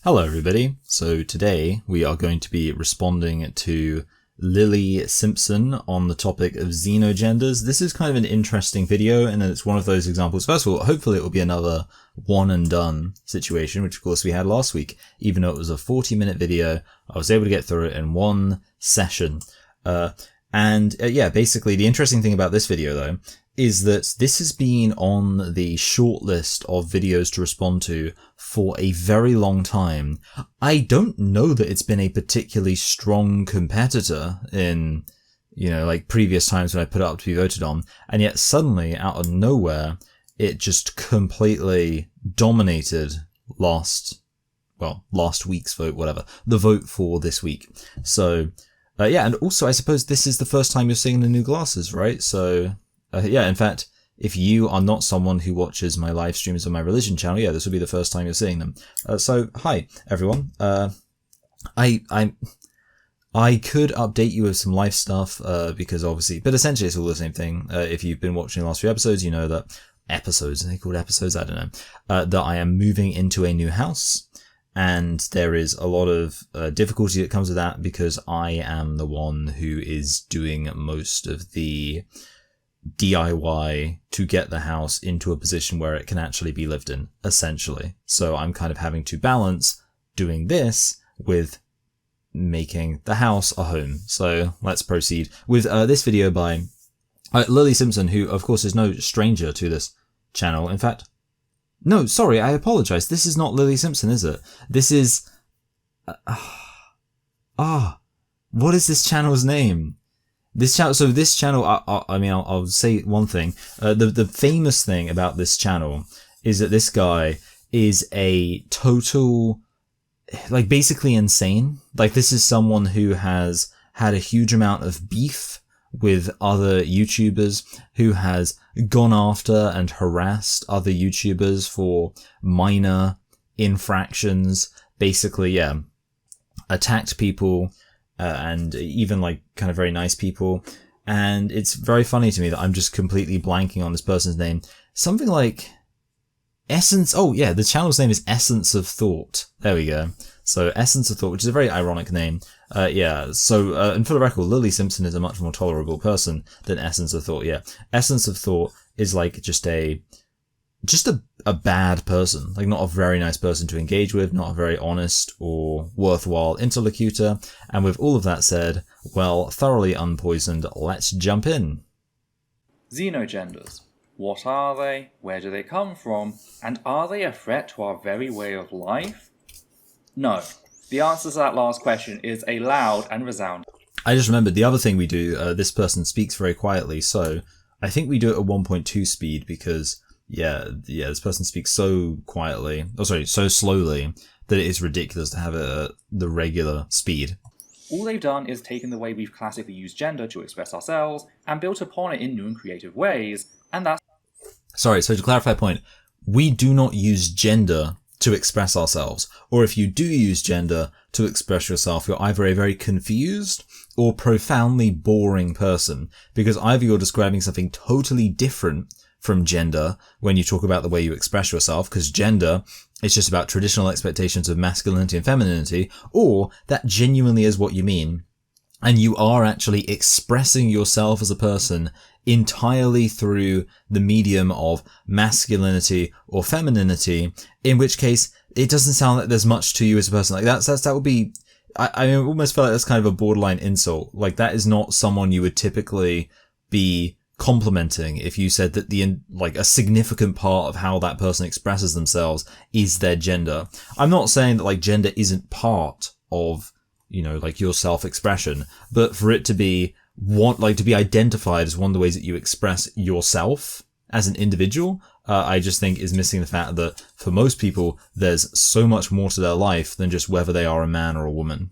Hello everybody, so today we are going to be responding to Lily Simpson on the topic of xenogenders. This is kind of an interesting video, and it's one of those examples. First of all, hopefully it will be another one and done situation, which of course we had last week. Even though it was a 40-minute video, I was able to get through it in one session. Basically the interesting thing about this video though is that this has been on the shortlist of videos to respond to for a very long time. I don't know that it's been a particularly strong competitor in, like previous times when I put it up to be voted on, and yet suddenly, out of nowhere, it just completely dominated last week's vote, the vote for this week. So, and also I suppose this is the first time you're seeing the new glasses, right? So, in fact, if you are not someone who watches my live streams on my religion channel, this will be the first time you're seeing them. So, hi everyone. I could update you with some life stuff, because obviously, but essentially it's all the same thing. If you've been watching the last few episodes, you know that episodes, are they called episodes? I don't know. That I am moving into a new house. And there is a lot of difficulty that comes with that because I am the one who is doing most of the DIY to get the house into a position where it can actually be lived in, essentially. So I'm kind of having to balance doing this with making the house a home. So let's proceed with this video by Lily Simpson, who of course is no stranger to this channel. In fact, no, sorry, I apologize. This is not Lily Simpson, is it? This is... what is this channel's name? This channel, I'll say one thing. The famous thing about this channel is that this guy is a total, basically insane. This is someone who has had a huge amount of beef with other YouTubers, who has gone after and harassed other YouTubers for minor infractions, basically, attacked people, and even kind of very nice people. And it's very funny to me that I'm just completely blanking on this person's name. Something like Essence. Oh yeah, the channel's name is Essence of Thought. There we go. So Essence of Thought, which is a very ironic name. So and for the record, Lily Simpson is a much more tolerable person than Essence of Thought. Yeah, Essence of Thought is just a bad person, not a very nice person to engage with, not a very honest or worthwhile interlocutor. And with all of that said, well, thoroughly unpoisoned, let's jump in. Xenogenders. What are they? Where do they come from? And are they a threat to our very way of life? No. The answer to that last question is a loud and resounding. I just remembered the other thing we do, this person speaks very quietly, so I think we do it at 1.2 speed because this person speaks so quietly, so slowly, that it is ridiculous to have it at the regular speed. All they've done is taken the way we've classically used gender to express ourselves and built upon it in new and creative ways, and that's... Sorry, so to clarify a point, we do not use gender to express ourselves, or if you do use gender to express yourself, you're either a very confused or profoundly boring person, because either you're describing something totally different from gender when you talk about the way you express yourself, because gender is just about traditional expectations of masculinity and femininity, or that genuinely is what you mean, and you are actually expressing yourself as a person entirely through the medium of masculinity or femininity, in which case it doesn't sound like there's much to you as a person. That would be, I almost feel like that's kind of a borderline insult. That is not someone you would typically be complimenting if you said that a significant part of how that person expresses themselves is their gender. I'm not saying that gender isn't part of, your self-expression, but for it to be to be identified as one of the ways that you express yourself as an individual, I just think is missing the fact that for most people, there's so much more to their life than just whether they are a man or a woman.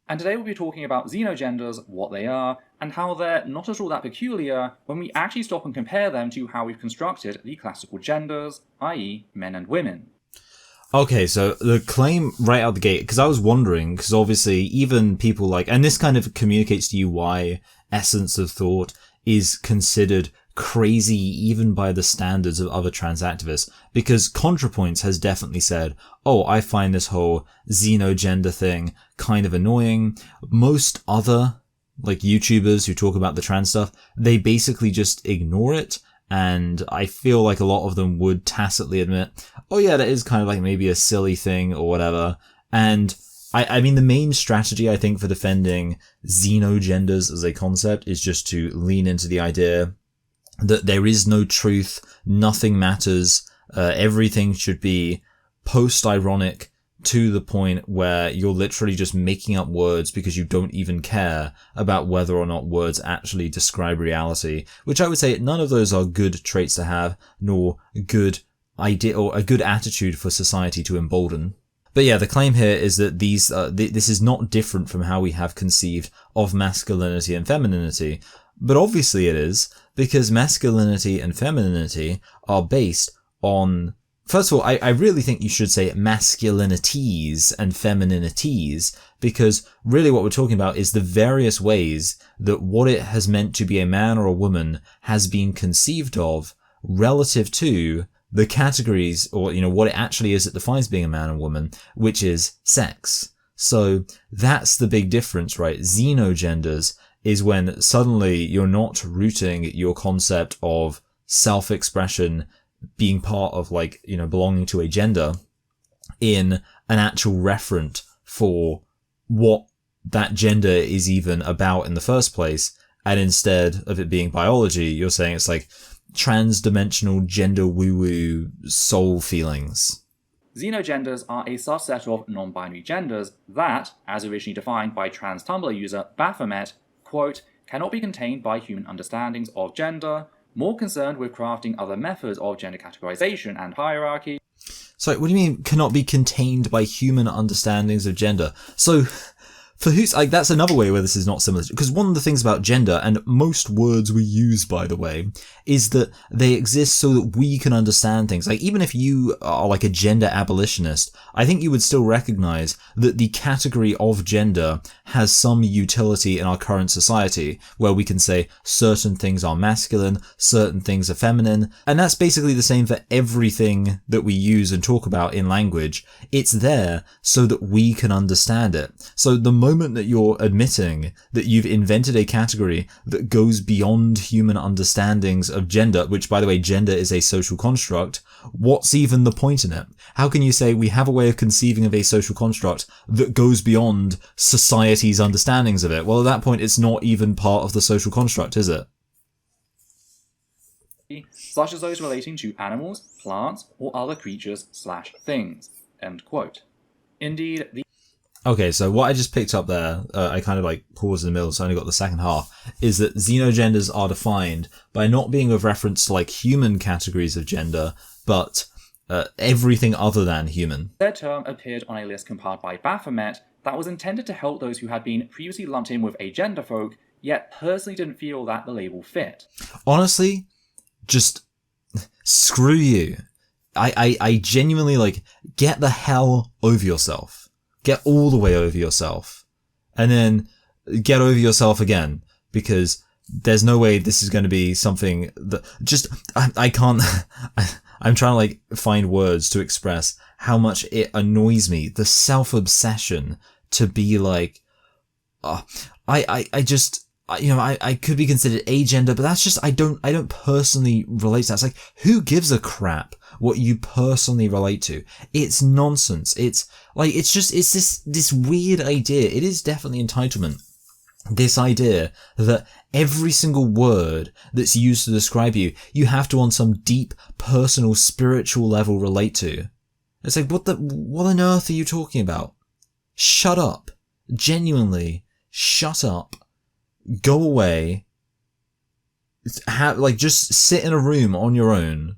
And today we'll be talking about xenogenders, what they are, and how they're not at all that peculiar when we actually stop and compare them to how we've constructed the classical genders, i.e. men and women. Okay, so the claim right out the gate, because I was wondering, because obviously even people and this kind of communicates to you why Essence of Thought is considered crazy even by the standards of other trans activists, because ContraPoints has definitely said, oh, I find this whole xenogender thing kind of annoying. Most other like YouTubers who talk about the trans stuff, they basically just ignore it. And I feel like a lot of them would tacitly admit, oh yeah, that is kind of like maybe a silly thing or whatever. And I mean, the main strategy, I think, for defending xenogenders as a concept is just to lean into the idea that there is no truth, nothing matters, everything should be post-ironic to the point where you're literally just making up words because you don't even care about whether or not words actually describe reality, which I would say none of those are good traits to have, nor good idea or a good attitude for society to embolden. But yeah, the claim here is that this is not different from how we have conceived of masculinity and femininity. But obviously it is, because masculinity and femininity are based on, first of all, I really think you should say masculinities and femininities, because really what we're talking about is the various ways that what it has meant to be a man or a woman has been conceived of relative to the categories, or, what it actually is that defines being a man and woman, which is sex. So that's the big difference, right? Xenogenders is when suddenly you're not rooting your concept of self-expression being part of belonging to a gender in an actual referent for what that gender is even about in the first place. And instead of it being biology, you're saying it's like trans-dimensional gender woo-woo soul feelings. Xenogenders are a subset of non-binary genders that, as originally defined by trans Tumblr user Baphomet, quote, cannot be contained by human understandings of gender, more concerned with crafting other methods of gender categorization and hierarchy. So what do you mean cannot be contained by human understandings of gender? So for who's that's another way where this is not similar, because one of the things about gender, and most words we use, by the way, is that they exist so that we can understand things. Like, even if you are like a gender abolitionist, I think you would still recognize that the category of gender has some utility in our current society, where we can say certain things are masculine, certain things are feminine, and that's basically the same for everything that we use and talk about in language. It's there so that we can understand it. So the moment that you're admitting that you've invented a category that goes beyond human understandings of gender, which, by the way, gender is a social construct, what's even the point in it? How can you say we have a way of conceiving of a social construct that goes beyond society's understandings of it? Well, at that point, it's not even part of the social construct, is it? Such as those relating to animals, plants, or other creatures/things. End quote. Indeed, the Okay, so what I just picked up there, I kind of paused in the middle, so I only got the second half, is that xenogenders are defined by not being with reference to human categories of gender, but everything other than human. Their term appeared on a list compiled by Baphomet that was intended to help those who had been previously lumped in with agender folk, yet personally didn't feel that the label fit. Honestly, just screw you. I genuinely get the hell over yourself. Get all the way over yourself. And then get over yourself again. Because there's no way this is going to be something that I can't, I'm trying to find words to express how much it annoys me. The self-obsession to be I could be considered agender, but that's just, I don't personally relate to that. It's who gives a crap what you personally relate to? It's nonsense. It's this weird idea. It is definitely entitlement. This idea that every single word that's used to describe you, you have to on some deep, personal, spiritual level relate to. It's what on earth are you talking about? Shut up. Genuinely, shut up. Go away. Just sit in a room on your own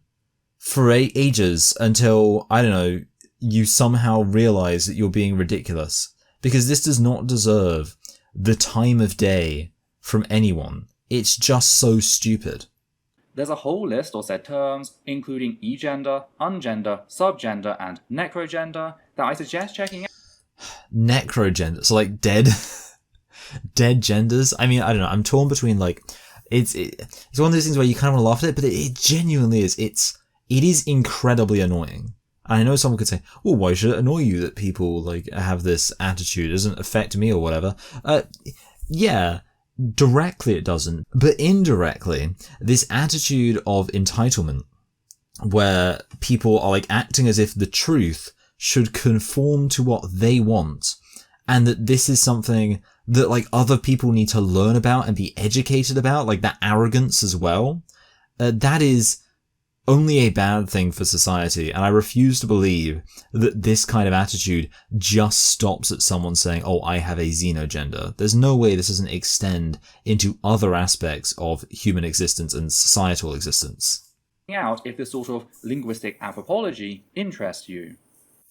for ages until, I don't know, you somehow realize that you're being ridiculous. Because this does not deserve the time of day from anyone. It's just so stupid. There's a whole list of said terms, including egender, ungender, subgender, and necrogender, that I suggest checking out. Necrogender, so dead... dead genders. I mean, I don't know. I'm torn between it's one of those things where you kind of want to laugh at it, but it genuinely is. It is incredibly annoying. And I know someone could say, well, why should it annoy you that people like have this attitude? It doesn't affect me or whatever. Yeah, directly it doesn't. But indirectly, this attitude of entitlement where people are like acting as if the truth should conform to what they want, and that this is something that like other people need to learn about and be educated about, like that arrogance as well. That is only a bad thing for society, and I refuse to believe that this kind of attitude just stops at someone saying, oh, I have a xenogender. There's no way this doesn't extend into other aspects of human existence and societal existence. Out if this sort of linguistic anthropology interests you.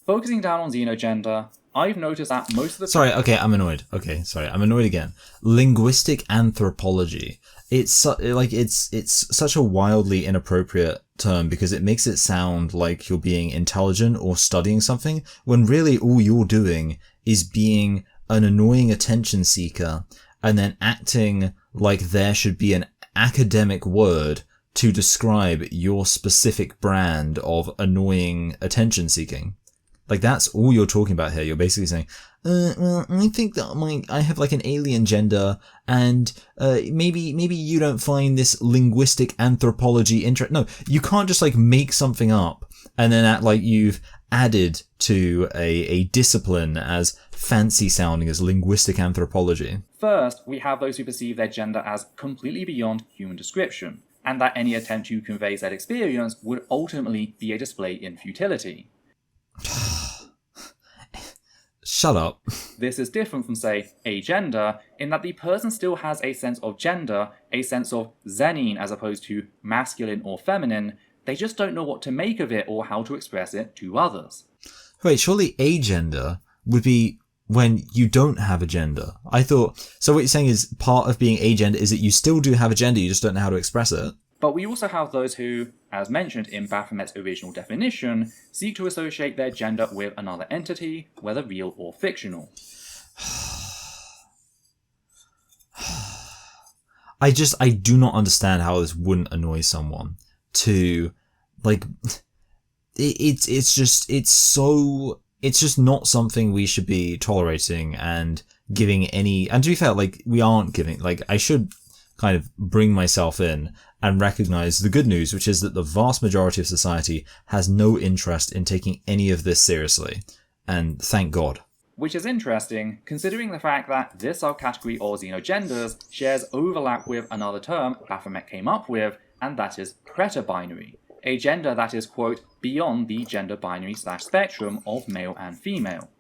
Focusing down on xenogender, I've noticed that most of the Sorry, okay, I'm annoyed. Okay, sorry, I'm annoyed again. Linguistic anthropology. It's such a wildly inappropriate term because it makes it sound like you're being intelligent or studying something, when really all you're doing is being an annoying attention seeker and then acting like there should be an academic word to describe your specific brand of annoying attention seeking. Like, that's all you're talking about here. You're basically saying, well, I think that I have like an alien gender, and maybe you don't find this linguistic anthropology No, you can't just like make something up and then act like you've added to a discipline as fancy sounding as linguistic anthropology. First, we have those who perceive their gender as completely beyond human description, and that any attempt to convey that experience would ultimately be a display in futility. Shut up. This is different from, say, agender, in that the person still has a sense of gender, a sense of xenine as opposed to masculine or feminine. They just don't know what to make of it or how to express it to others. Wait, surely agender would be when you don't have a gender. I thought, so what you're saying is part of being agender is that you still do have a gender, you just don't know how to express it? But we also have those who, as mentioned in Baphomet's original definition, seek to associate their gender with another entity, whether real or fictional. I do not understand how this wouldn't annoy someone to, like, it's just not something we should be tolerating and giving any, and to be fair, like, we aren't giving, like, I should kind of bring myself in and recognize the good news, which is that the vast majority of society has no interest in taking any of this seriously. And thank God. Which is interesting, considering the fact that this subcategory of xenogenders shares overlap with another term Baphomet came up with, and that is preterbinary, a gender that is, quote, beyond the gender binary / spectrum of male and female.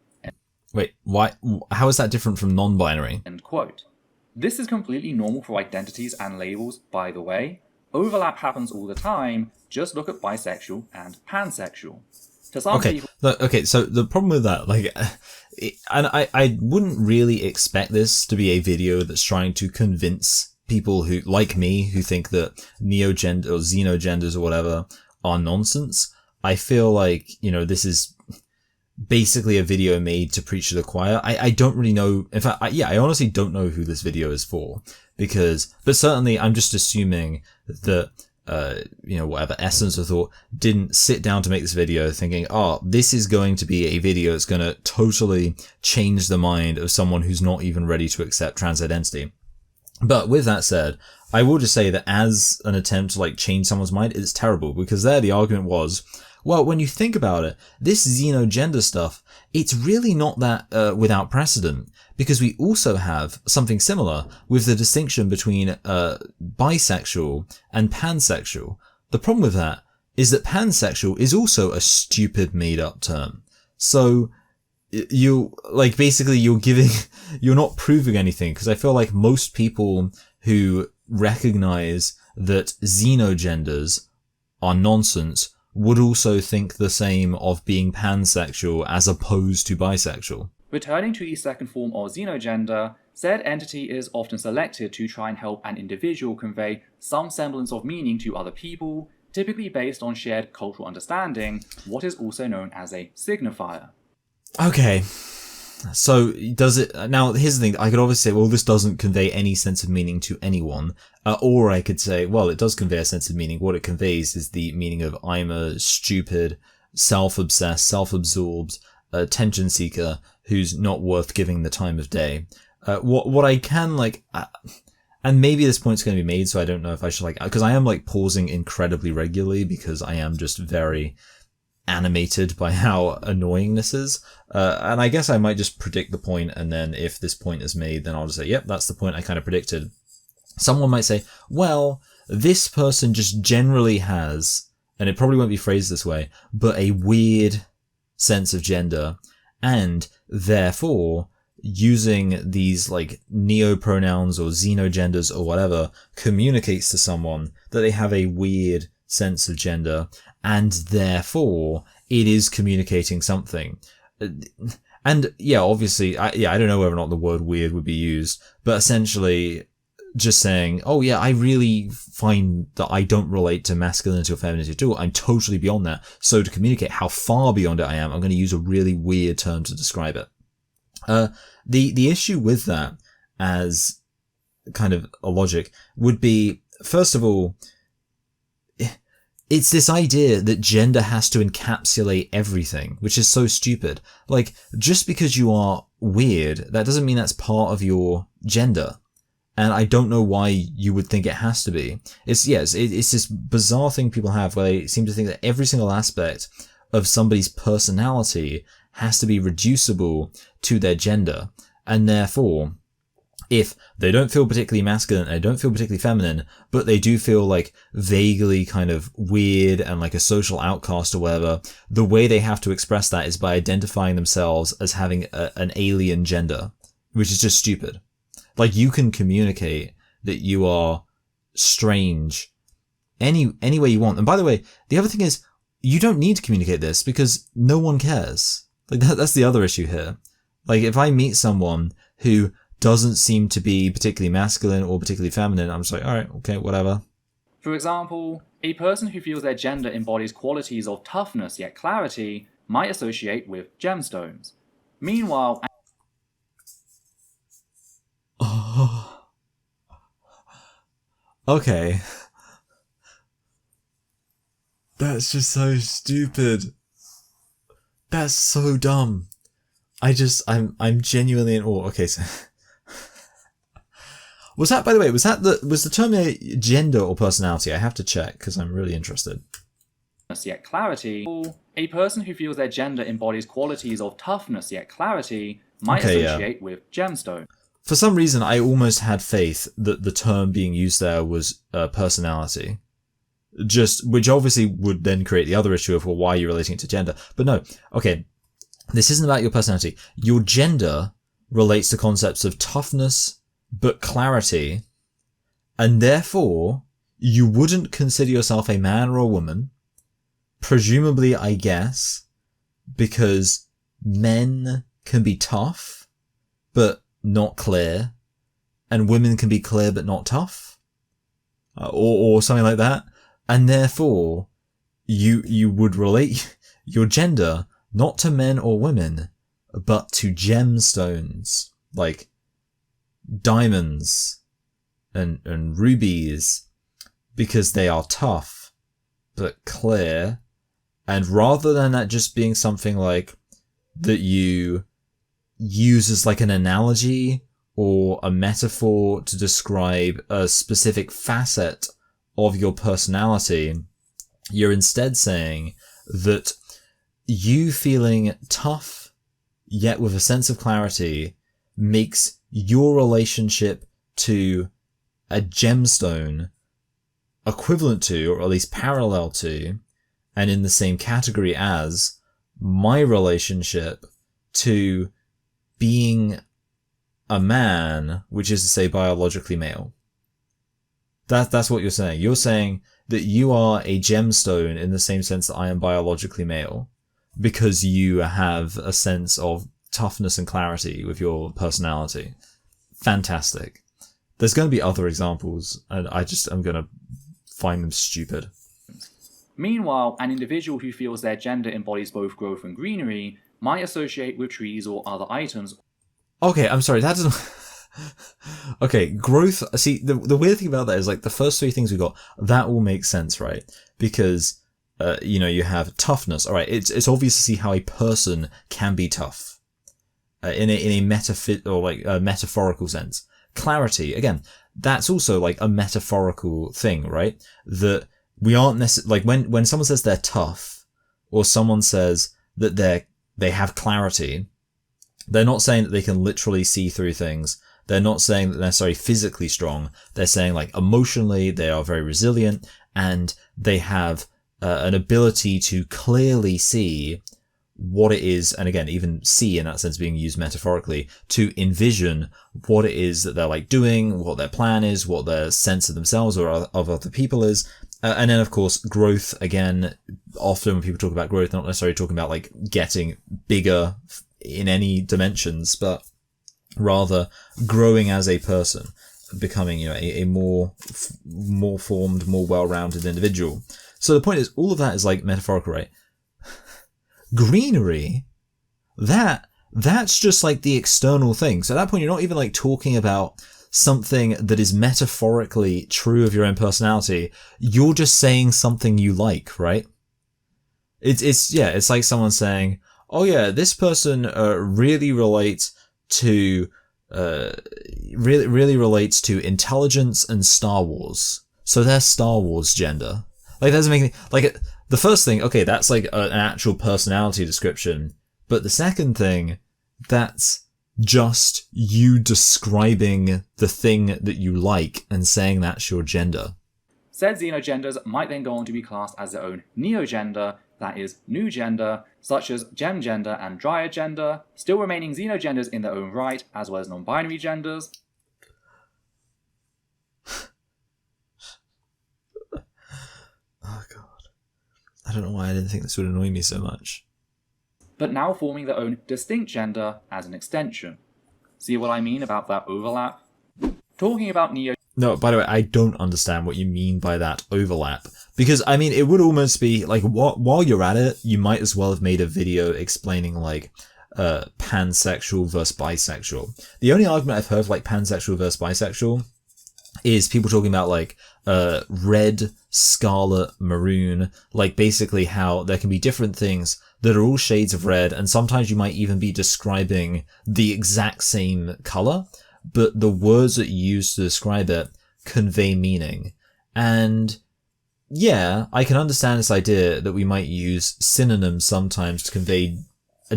Wait, why? How is that different from non-binary? End quote. This is completely normal for identities and labels, by the way. Overlap happens all the time, just look at bisexual and pansexual. To some people... Okay, so the problem with that, like, and I wouldn't really expect this to be a video that's trying to convince people who, like me, who think that neogender or xenogenders or whatever are nonsense. I feel like, this is basically a video made to preach to the choir. I don't really know. In fact, I honestly don't know who this video is for, but certainly I'm just assuming that, whatever Essence or Thought didn't sit down to make this video thinking, this is going to be a video that's going to totally change the mind of someone who's not even ready to accept trans identity. But with that said, I will just say that as an attempt to like change someone's mind, it's terrible, because there the argument was, well, when you think about it, this xenogender stuff, it's really not that without precedent, because we also have something similar with the distinction between bisexual and pansexual. The problem with that is that pansexual is also a stupid made-up term. So you're not proving anything, because I feel like most people who recognize that xenogenders are nonsense would also think the same of being pansexual as opposed to bisexual. Returning to the second form of xenogender, said entity is often selected to try and help an individual convey some semblance of meaning to other people, typically based on shared cultural understanding, what is also known as a signifier. Okay, So does it, now here's the thing, I could obviously say, well, this doesn't convey any sense of meaning to anyone, or I could say, well, it does convey a sense of meaning. What it conveys is the meaning of I'm a stupid, self-obsessed, self-absorbed, attention seeker who's not worth giving the time of day. What I can, like, and maybe this point's going to be made, so I don't know if I should, like, because I am, like, pausing incredibly regularly because I am just very animated by how annoying this is. And I guess I might just predict the point, and then if this point is made, then I'll just say, yep, that's the point I kind of predicted. Someone might say, well, this person just generally has, and it probably won't be phrased this way, but a weird sense of gender, and therefore using these like neopronouns or xenogenders or whatever communicates to someone that they have a weird sense of gender, and therefore it is communicating something. And yeah, obviously, I don't know whether or not the word weird would be used, but essentially just saying, oh yeah, I really find that I don't relate to masculinity or femininity at all. I'm totally beyond that. So to communicate how far beyond it I am, I'm going to use a really weird term to describe it. The issue with that as kind of a logic would be, first of all, it's this idea that gender has to encapsulate everything, which is so stupid. Like, just because you are weird, that doesn't mean that's part of your gender. And I don't know why you would think it has to be. It's this bizarre thing people have where they seem to think that every single aspect of somebody's personality has to be reducible to their gender. And therefore, if they don't feel particularly masculine and they don't feel particularly feminine, but they do feel like vaguely kind of weird and like a social outcast or whatever, the way they have to express that is by identifying themselves as having an alien gender, which is just stupid. Like, you can communicate that you are strange any way you want. And by the way, the other thing is, you don't need to communicate this because no one cares. Like, that's the other issue here. Like, if I meet someone who doesn't seem to be particularly masculine or particularly feminine, I'm just like, alright, okay, whatever. For example, a person who feels their gender embodies qualities of toughness yet clarity might associate with gemstones. Meanwhile, Oh. Okay. That's just so stupid. That's so dumb. I'm genuinely in awe. Okay, so was that, by the way, was the term gender or personality? I have to check because I'm really interested. Yet clarity. A person who feels their gender embodies qualities of toughness yet clarity might associate with gemstone. For some reason, I almost had faith that the term being used there was personality. Which obviously would then create the other issue of, well, why are you relating it to gender? But no, okay, this isn't about your personality. Your gender relates to concepts of toughness, but clarity, and therefore, you wouldn't consider yourself a man or a woman, presumably, I guess, because men can be tough, but not clear, and women can be clear but not tough, or something like that, and therefore you would relate your gender not to men or women, but to gemstones like diamonds and rubies, because they are tough but clear, and rather than that just being something like that you use as like an analogy or a metaphor to describe a specific facet of your personality, you're instead saying that you feeling tough yet with a sense of clarity makes your relationship to a gemstone equivalent to, or at least parallel to, and in the same category as my relationship to being a man, which is to say biologically male. That's what you're saying. You're saying that you are a gemstone in the same sense that I am biologically male, because you have a sense of toughness and clarity with your personality. Fantastic. There's going to be other examples, and I'm going to find them stupid. Meanwhile, an individual who feels their gender embodies both growth and greenery might associate with trees or other items. Okay, I'm sorry, that doesn't... Okay, growth... See, the weird thing about that is, like, the first three things we got, that all makes sense, right? Because, you have toughness. Alright, it's obvious to see how a person can be tough. In a metaphorical sense. Clarity, again, that's also, like, a metaphorical thing, right? That we aren't necessarily... Like, when someone says they're tough, or someone says that they have clarity, they're not saying that they can literally see through things. They're not saying that they're necessarily physically strong. They're saying, like, emotionally they are very resilient, and they have an ability to clearly see what it is, and again, even see in that sense being used metaphorically, to envision what it is that they're, like, doing, what their plan is, what their sense of themselves or of other people is. And then, of course, growth, again, often when people talk about growth, they're not necessarily talking about, like, getting bigger in any dimensions, but rather growing as a person, becoming, a more formed, more well-rounded individual. So the point is, all of that is, like, metaphorical, right? Greenery, that's just, like, the external thing. So at that point, you're not even, like, talking about something that is metaphorically true of your own personality. You're just saying something you like, right? It's like someone saying, oh yeah, this person really relates to intelligence and Star Wars. So they're Star Wars gender. Like, that doesn't make any, like, the first thing, okay, that's like an actual personality description. But the second thing, that's just you describing the thing that you like and saying that's your gender. Said xenogenders might then go on to be classed as their own neogender, that is, new gender, such as gemgender and dryagender, still remaining xenogenders in their own right, as well as non-binary genders. Oh god. I don't know why I didn't think this would annoy me so much. But now forming their own distinct gender as an extension. See what I mean about that overlap? Talking about No, by the way, I don't understand what you mean by that overlap. Because, I mean, it would almost be, like, while you're at it, you might as well have made a video explaining, like, pansexual versus bisexual. The only argument I've heard of, like, pansexual versus bisexual is people talking about, like, red, scarlet, maroon, like, basically how there can be different things that are all shades of red, and sometimes you might even be describing the exact same color, but the words that you use to describe it convey meaning. And yeah, I can understand this idea that we might use synonyms sometimes to convey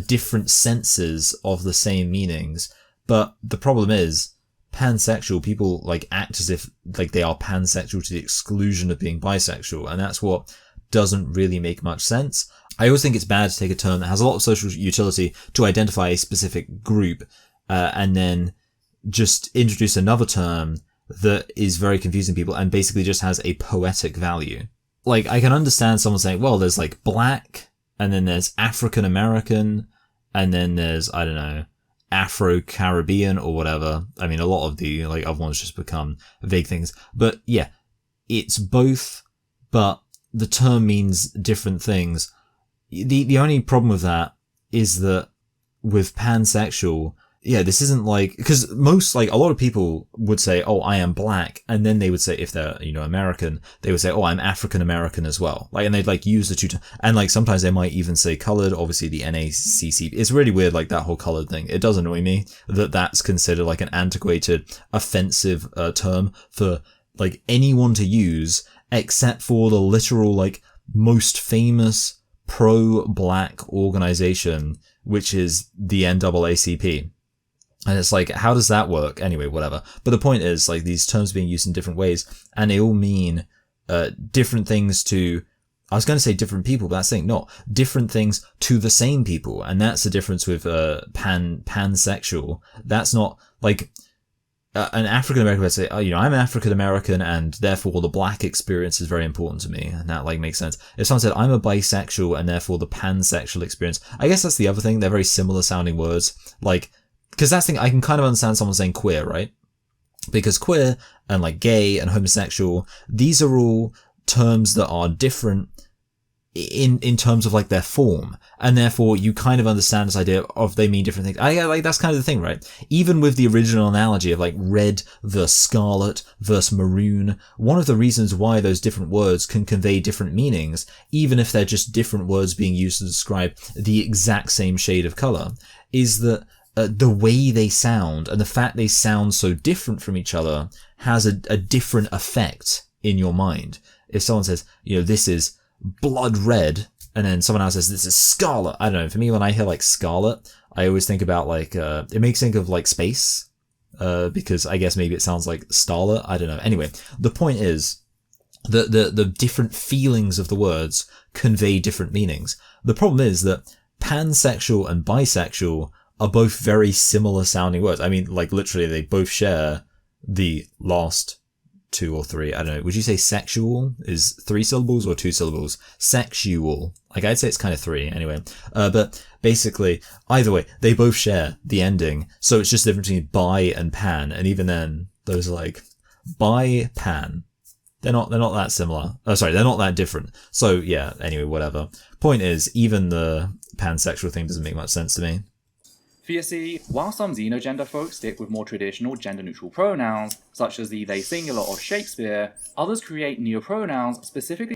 different senses of the same meanings, but the problem is, pansexual people, like, act as if, like, they are pansexual to the exclusion of being bisexual, and that's what doesn't really make much sense. I always think it's bad to take a term that has a lot of social utility to identify a specific group, and then just introduce another term that is very confusing people and basically just has a poetic value. Like, I can understand someone saying, well, there's, like, black, and then there's African American, and then there's, I don't know, Afro-Caribbean or whatever. I mean, a lot of the, like, other ones just become vague things. But yeah, it's both, but the term means different things. The only problem with that is that with pansexual, yeah, this isn't like, because most, like, a lot of people would say, oh, I am black, and then they would say, if they're, American, they would say, oh, I'm African American as well. Like, and they'd, like, use the two, and, like, sometimes they might even say colored, obviously the NACC, it's really weird, like, that whole colored thing. It does annoy me that that's considered, like, an antiquated, offensive, term for, like, anyone to use, except for the literal, like, most famous pro-black organization, which is the NAACP. And it's like, how does that work? Anyway, whatever. But the point is, like, these terms being used in different ways, and they all mean different things to, I was going to say different people, but that's saying not different things to the same people. And that's the difference with pansexual. That's not, like, an African American would say, oh, I'm African American, and therefore the black experience is very important to me. And that, like, makes sense. If someone said, I'm a bisexual, and therefore the pansexual experience, I guess that's the other thing. They're very similar sounding words. Like, because that's the thing, I can kind of understand someone saying queer, right? Because queer and, like, gay and homosexual, these are all terms that are different in terms of like their form, and therefore you kind of understand this idea of they mean different things. Like that's kind of the thing, right? Even with the original analogy of like red versus scarlet versus maroon, one of the reasons why those different words can convey different meanings, even if they're just different words being used to describe the exact same shade of color, is that the way they sound and the fact they sound so different from each other has a different effect in your mind. If someone says, this is blood red, and then someone else says this is scarlet. I don't know. For me, when I hear like scarlet, I always think about like it makes me think of like space, because I guess maybe it sounds like starlet. I don't know. Anyway, the point is that the different feelings of the words convey different meanings. The problem is that pansexual and bisexual are both very similar sounding words. I mean, like literally, they both share the last 2 or 3. I don't know. Would you say sexual is 3 syllables or 2 syllables? Sexual. Like I'd say it's kind of 3 anyway. But basically, either way, they both share the ending. So it's just the difference between bi and pan. And even then, those are like bi, pan. They're not that similar. Oh, sorry, they're not that different. So yeah, anyway, whatever. Point is, even the pansexual thing doesn't make much sense to me. For you see, while some xenogender folks stick with more traditional gender-neutral pronouns, such as the they singular of Shakespeare, others create neopronouns specifically.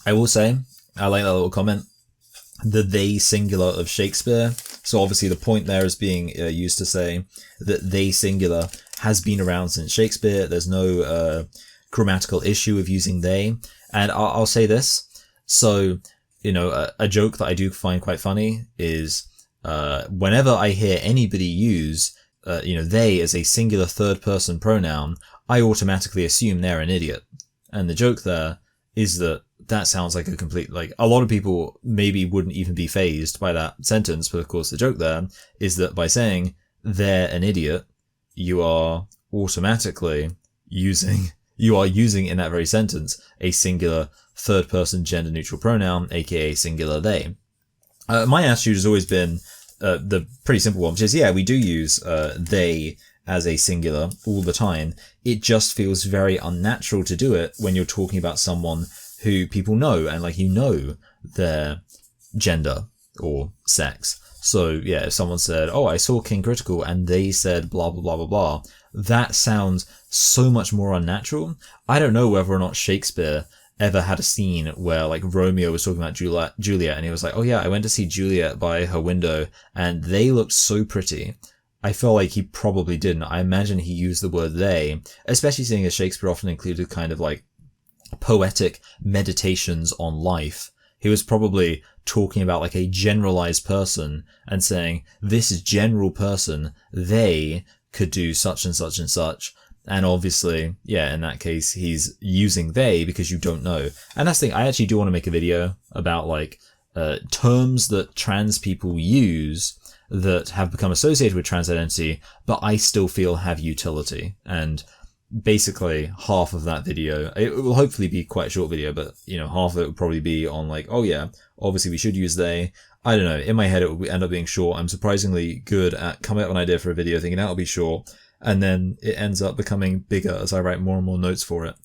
I will say, I like that little comment. The they singular of Shakespeare. So obviously the point there is being used to say that they singular has been around since Shakespeare. There's no grammatical issue of using they. And I'll say this. So, a joke that I do find quite funny is whenever I hear anybody use, they as a singular third person pronoun, I automatically assume they're an idiot. And the joke there is that sounds like a complete, like, a lot of people maybe wouldn't even be fazed by that sentence, but of course the joke there is that by saying they're an idiot, you are automatically using in that very sentence a singular third person gender neutral pronoun, aka singular they. My attitude has always been the pretty simple one, which is, yeah, we do use they as a singular all the time. It just feels very unnatural to do it when you're talking about someone who people know and like their gender or sex. So yeah, if someone said, "Oh, I saw King Critical," and they said blah blah blah blah blah, that sounds so much more unnatural. I don't know whether or not Shakespeare ever had a scene where like Romeo was talking about Juliet and he was like, "Oh yeah, I went to see Juliet by her window and they looked so pretty." I feel like he probably didn't. I imagine he used the word they, especially seeing as Shakespeare often included kind of like poetic meditations on life. He was probably talking about like a generalized person and saying, this is general person, they could do such and such and such. And obviously, yeah, in that case, he's using they because you don't know. And that's the thing, I actually do want to make a video about like terms that trans people use that have become associated with trans identity, but I still feel have utility. And basically half of that video, it will hopefully be quite a short video, but half of it would probably be on like, oh yeah, obviously we should use they. I don't know, in my head it will end up being short. I'm surprisingly good at coming up with an idea for a video thinking that'll be short, and then it ends up becoming bigger as I write more and more notes for it.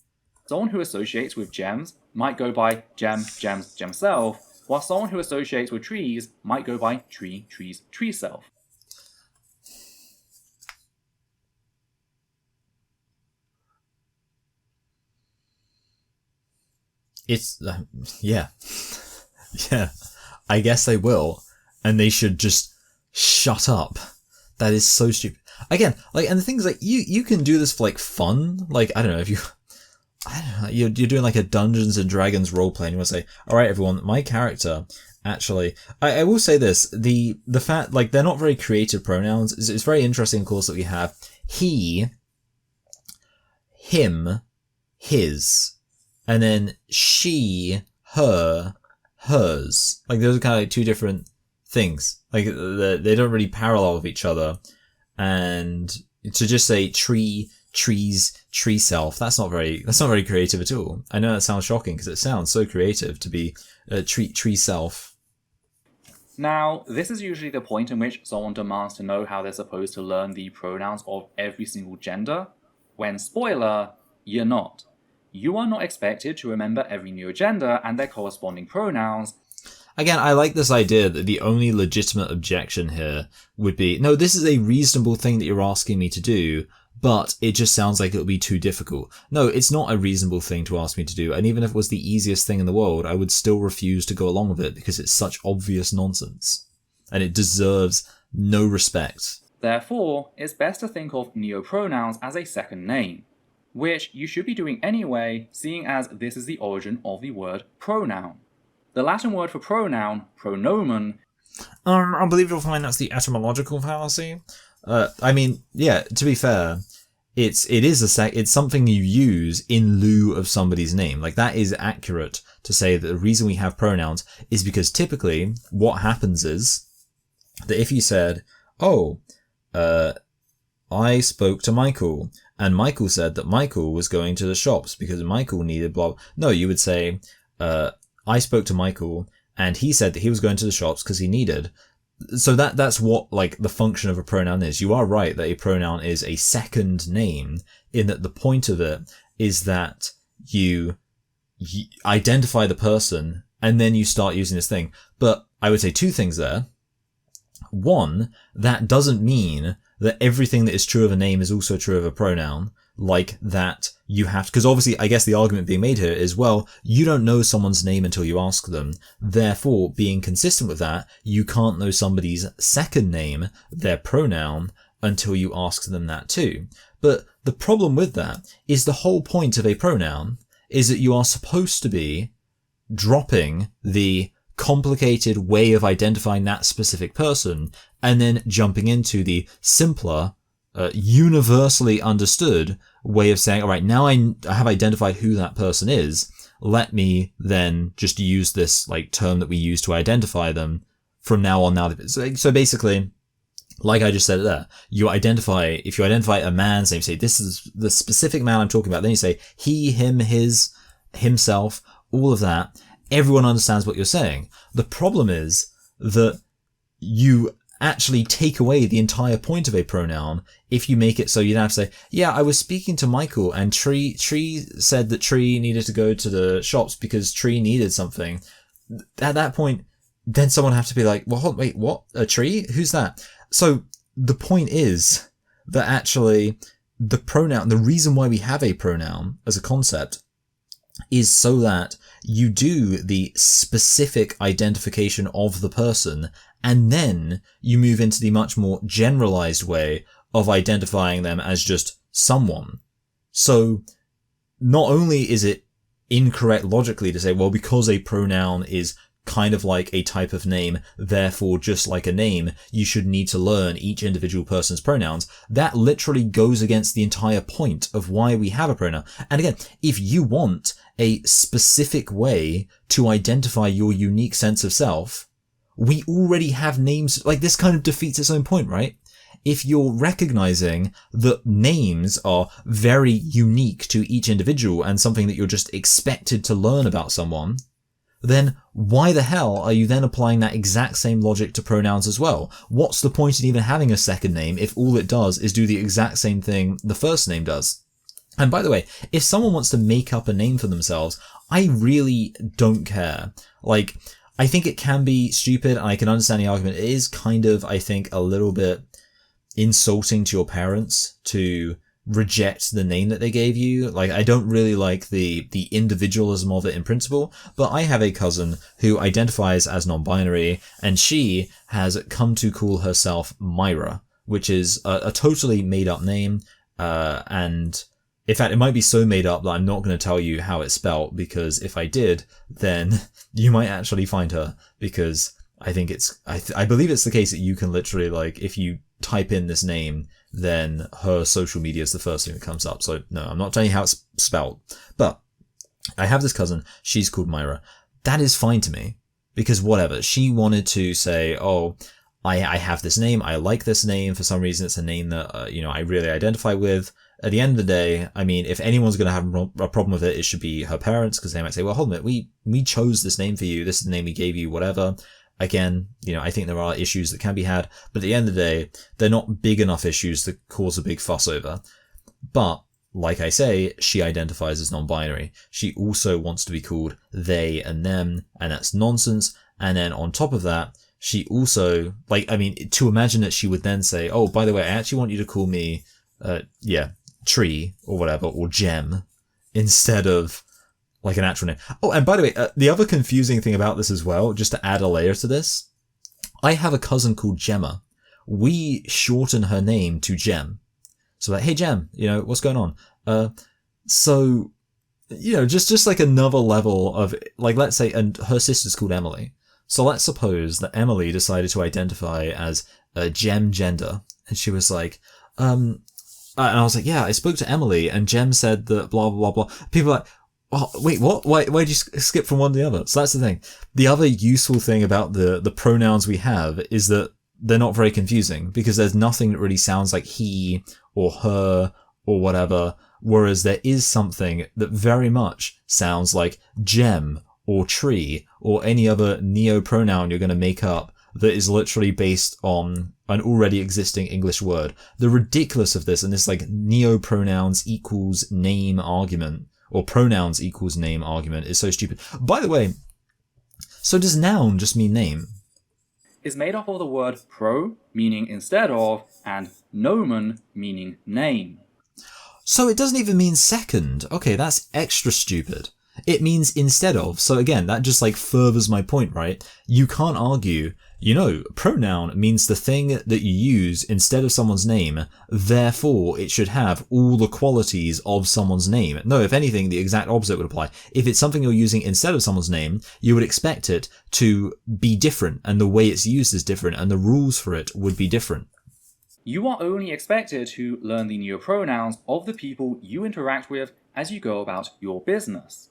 Someone who associates with gems might go by gem, gems, gem self, while someone who associates with trees might go by tree, trees, tree self. It's, yeah. Yeah. I guess they will. And they should just shut up. That is so stupid. Again, like, and the thing is, like, you can do this for, like, fun. Like, I don't know, if you're doing, like, a Dungeons and Dragons roleplay and you want to say, alright, everyone, my character, actually, I will say this, the fact, like, they're not very creative pronouns. It's very interesting, of course, that we have he, him, his, and then she, her, hers. Like, those are kind of like two different things. Like, they don't really parallel with each other. And to just say tree, trees, tree self, that's not very creative at all. I know that sounds shocking because it sounds so creative to be tree self. Now, this is usually the point in which someone demands to know how they're supposed to learn the pronouns of every single gender, when, spoiler, you're not. you are not expected to remember every neogender and their corresponding pronouns. Again, I like this idea that the only legitimate objection here would be, no, this is a reasonable thing that you're asking me to do, but it just sounds like it'll be too difficult. No, it's not a reasonable thing to ask me to do, and even if it was the easiest thing in the world, I would still refuse to go along with it because it's such obvious nonsense. And it deserves no respect. Therefore, it's best to think of neopronouns as a second name, which you should be doing anyway, seeing as this is the origin of the word pronoun. The Latin word for pronoun, pronomen... I believe you'll find that's the etymological fallacy. I mean, yeah, to be fair, it's something you use in lieu of somebody's name. Like, that is accurate to say that the reason we have pronouns is because typically what happens is that if you said, I spoke to Michael, and Michael said that Michael was going to the shops because Michael needed blah. No, you would say, I spoke to Michael, and he said that he was going to the shops because he needed. So that's what, like, the function of a pronoun is. You are right that a pronoun is a second name, in that the point of it is that you identify the person, and then you start using this thing. But I would say two things there. One, that doesn't mean that everything that is true of a name is also true of a pronoun. Like that you have to, because obviously I guess the argument being made here is, well, you don't know someone's name until you ask them. Therefore, being consistent with that, you can't know somebody's second name, their pronoun, until you ask them that too. But the problem with that is the whole point of a pronoun is that you are supposed to be dropping the complicated way of identifying that specific person and then jumping into the simpler, universally understood way of saying, all right, now I have identified who that person is. Let me then just use this like term that we use to identify them from now on. So basically, like I just said there, if you identify a man's name, say this is the specific man I'm talking about. Then you say he, him, his, himself, all of that. Everyone understands what you're saying. The problem is that you actually take away the entire point of a pronoun if you make it so you don't have to say, yeah, I was speaking to Michael and Tree said that Tree needed to go to the shops because Tree needed something. At that point, then someone have to be like, well, wait, what? A tree? Who's that? So the point is that actually the pronoun, the reason why we have a pronoun as a concept is so that you do the specific identification of the person, and then you move into the much more generalized way of identifying them as just someone. So not only is it incorrect logically to say, well, because a pronoun is kind of like a type of name, therefore just like a name, you should need to learn each individual person's pronouns. That literally goes against the entire point of why we have a pronoun. And again, if you want a specific way to identify your unique sense of self, we already have names. Like, this kind of defeats its own point, right? If you're recognizing that names are very unique to each individual and something that you're just expected to learn about someone, then why the hell are you then applying that exact same logic to pronouns as well? What's the point in even having a second name if all it does is do the exact same thing the first name does? And by the way, if someone wants to make up a name for themselves, I really don't care. Like, I think it can be stupid, and I can understand the argument. It is kind of, I think, a little bit insulting to your parents to reject the name that they gave you. Like, I don't really like the individualism of it in principle, but I have a cousin who identifies as non-binary, and she has come to call herself Myra, which is a totally made up name, and in fact, it might be so made up that I'm not going to tell you how it's spelt, because if I did, then you might actually find her, because I think I believe it's the case that you can literally, like, if you type in this name, then her social media is the first thing that comes up. So no, I'm not telling you how it's spelled, but I have this cousin, she's called Myra. That is fine to me, because whatever, she wanted to say, oh, I have this name, I like this name, for some reason it's a name that, I really identify with. At the end of the day, I mean, if anyone's going to have a problem with it, it should be her parents, because they might say, well, hold on a minute, we chose this name for you, this is the name we gave you, whatever. Again, I think there are issues that can be had, but at the end of the day, they're not big enough issues to cause a big fuss over. But like I say, she identifies as non-binary. She also wants to be called they and them, and that's nonsense. And then on top of that, she also, to imagine that she would then say, oh, by the way, I actually want you to call me, Tree, or whatever, or Gem, instead of, like, an actual name. Oh, and by the way, the other confusing thing about this as well, just to add a layer to this, I have a cousin called Gemma. We shorten her name to Gem. So like, hey Gem, what's going on? So, just like another level of, like, let's say, and her sister's called Emily. So let's suppose that Emily decided to identify as a Gem gender. And she was like, and I was like, yeah, I spoke to Emily and Gem said that blah, blah, blah, blah. People are like, oh, wait, what? Why did you skip from one to the other? So that's the thing. The other useful thing about the pronouns we have is that they're not very confusing because there's nothing that really sounds like he or her or whatever, whereas there is something that very much sounds like gem or tree or any other neo-pronoun you're going to make up that is literally based on an already existing English word. The ridiculous of this and this like neo-pronouns equals name argument or pronouns equals name argument is so stupid. By the way, so does noun just mean name? Is made up of the word pro, meaning instead of, and nomen, meaning name. So it doesn't even mean second. Okay, that's extra stupid. It means instead of. So again, that just like furthers my point, right? You can't argue, pronoun means the thing that you use instead of someone's name, therefore it should have all the qualities of someone's name. No, if anything, the exact opposite would apply. If it's something you're using instead of someone's name, you would expect it to be different, and the way it's used is different, and the rules for it would be different. You are only expected to learn the neopronouns of the people you interact with as you go about your business.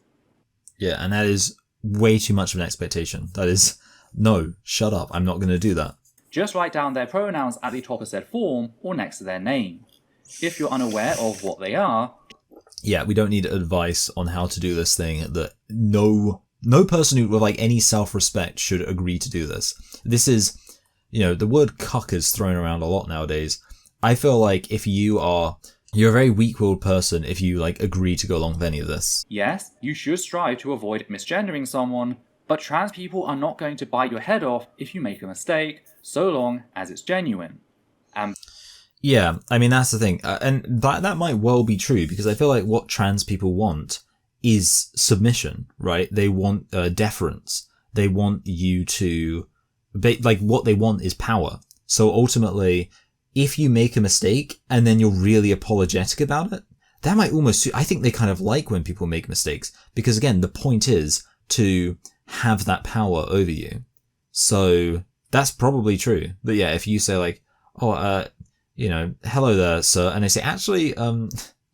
Yeah, and that is way too much of an expectation. That is, no, shut up, I'm not going to do that. Just write down their pronouns at the top of said form or next to their name. If you're unaware of what they are... Yeah, we don't need advice on how to do this thing that no person who with like any self-respect should agree to do this. This is, the word cuck is thrown around a lot nowadays. I feel like if you're a very weak-willed person if you like agree to go along with any of this. Yes, you should strive to avoid misgendering someone, but trans people are not going to bite your head off if you make a mistake, so long as it's genuine. Yeah, I mean, that's the thing. And that might well be true, because I feel like what trans people want is submission, right? They want deference. They want you to... what they want is power. So ultimately, if you make a mistake and then you're really apologetic about it, that might almost... I think they kind of like when people make mistakes, because again, the point is to have that power over you. So that's probably true. But yeah, if you say like, hello there, sir, and they say, actually,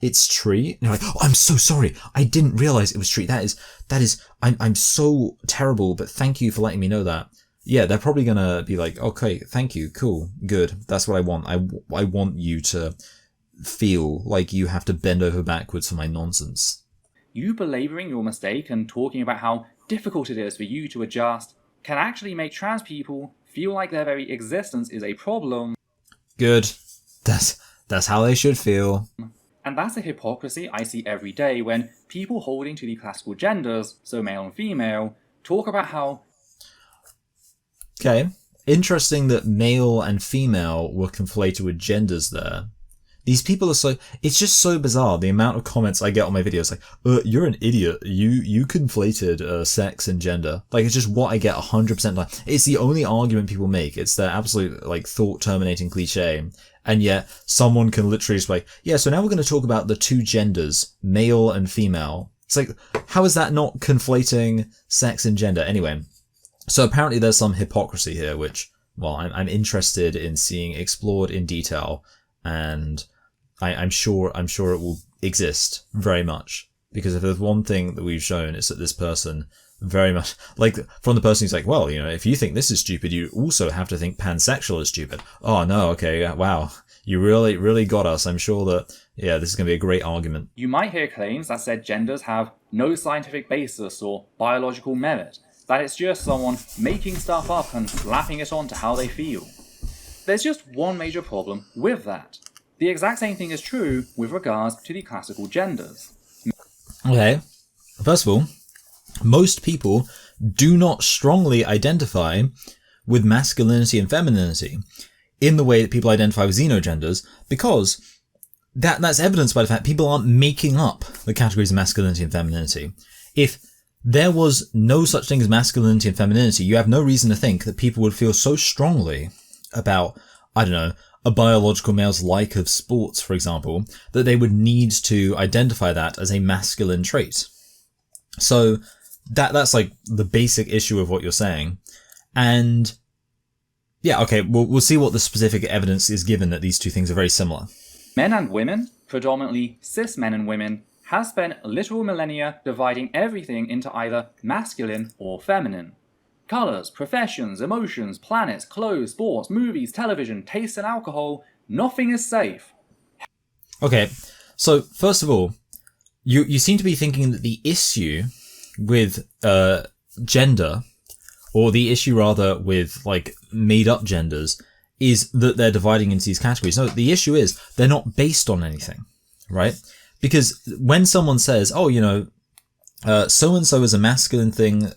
it's Tree. And you're like, oh, I'm so sorry. I didn't realize it was Tree. That is, I'm so terrible, but thank you for letting me know that. Yeah, they're probably gonna be like, okay, thank you, cool, good. That's what I want. I want you to feel like you have to bend over backwards for my nonsense. You belaboring your mistake and talking about how difficult it is for you to adjust can actually make trans people feel like their very existence is a problem. Good. That's how they should feel. And that's a hypocrisy I see every day when people holding to the classical genders, so male and female, talk about how... Okay. Interesting that male and female were conflated with genders there. These people are so... It's just so bizarre, the amount of comments I get on my videos like, you're an idiot. You conflated sex and gender. Like, it's just what I get 100% like. It's the only argument people make. It's their absolute, like, thought-terminating cliche. And yet, someone can literally just be like, yeah, so now we're going to talk about the two genders, male and female. It's like, how is that not conflating sex and gender? Anyway, so apparently there's some hypocrisy here, which, well, I'm interested in seeing explored in detail, and I'm sure it will exist very much. Because if there's one thing that we've shown, it's that this person very much, like, from the person who's like, well, if you think this is stupid, you also have to think pansexual is stupid. Oh no, okay, wow. You really, really got us. I'm sure that, yeah, this is going to be a great argument. You might hear claims that said genders have no scientific basis or biological merit, that it's just someone making stuff up and slapping it onto how they feel. There's just one major problem with that. The exact same thing is true with regards to the classical genders. Okay, first of all, most people do not strongly identify with masculinity and femininity in the way that people identify with xenogenders, because that's evidenced by the fact people aren't making up the categories of masculinity and femininity. If there was no such thing as masculinity and femininity, you have no reason to think that people would feel so strongly about, I don't know, a biological male's like of sports, for example, that they would need to identify that as a masculine trait. So that's like the basic issue of what you're saying. And yeah, okay, we'll see what the specific evidence is given that these two things are very similar. Men and women, predominantly cis men and women, have spent literal millennia dividing everything into either masculine or feminine. Colours, professions, emotions, planets, clothes, sports, movies, television, taste and alcohol, nothing is safe. Okay, so first of all, you seem to be thinking that the issue with gender, or the issue rather with like made up genders, is that they're dividing into these categories. No, the issue is they're not based on anything, right? Because when someone says, oh, you know, so-and-so is a masculine thing,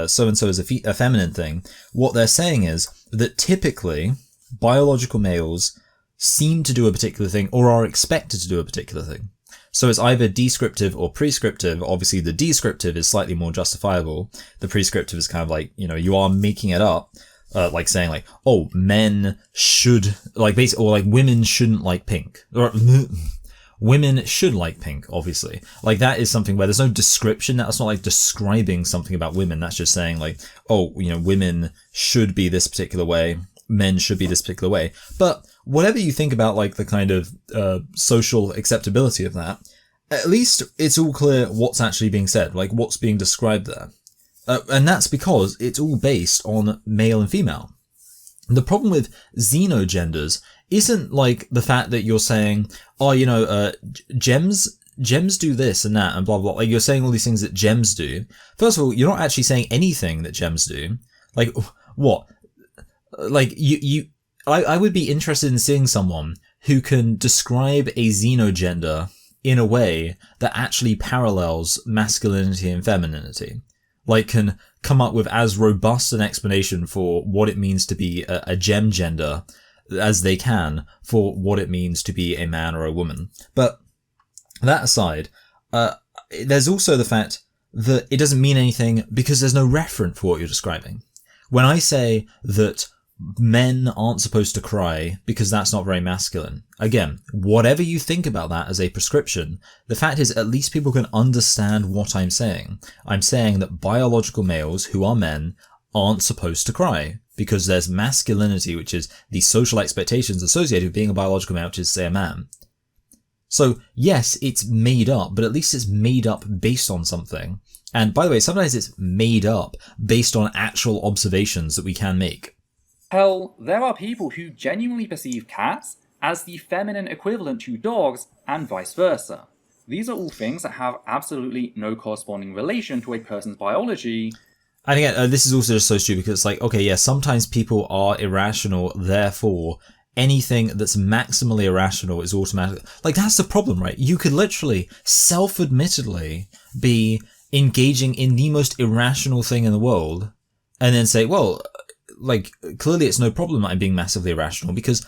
so-and-so is a feminine thing, what they're saying is that typically biological males seem to do a particular thing or are expected to do a particular thing. So it's either descriptive or prescriptive. Obviously, the descriptive is slightly more justifiable. The prescriptive is kind of like, you know, you are making it up, like saying like, oh, men should, like, basically, or like women shouldn't like pink. Or women should like pink, obviously. Like, that is something where there's no description. That's not like describing something about women. That's just saying like, oh, you know, women should be this particular way. Men should be this particular way. But whatever you think about like the kind of social acceptability of that, at least it's all clear what's actually being said, like what's being described there. And that's because it's all based on male and female. The problem with xenogenders isn't like the fact that you're saying, oh, you know, gems do this and that and blah, blah, blah. Like you're saying all these things that gems do. First of all, you're not actually saying anything that gems do. Like, what? Like, I would be interested in seeing someone who can describe a xenogender in a way that actually parallels masculinity and femininity. Like, can come up with as robust an explanation for what it means to be a gem gender as they can for what it means to be a man or a woman. But that aside, there's also the fact that it doesn't mean anything because there's no referent for what you're describing. When I say that men aren't supposed to cry because that's not very masculine, again, whatever you think about that as a prescription, the fact is at least people can understand what I'm saying. I'm saying that biological males who are men aren't supposed to cry because there's masculinity, which is the social expectations associated with being a biological male, which is, say, a man. So yes, it's made up, but at least it's made up based on something. And by the way, sometimes it's made up based on actual observations that we can make. Hell, there are people who genuinely perceive cats as the feminine equivalent to dogs and vice versa. These are all things that have absolutely no corresponding relation to a person's biology. And again, this is also just so stupid because it's like, okay, yeah, sometimes people are irrational, therefore anything that's maximally irrational is automatically... Like, that's the problem, right? You could literally, self-admittedly, be engaging in the most irrational thing in the world and then say, well, like, clearly it's no problem that I'm being massively irrational because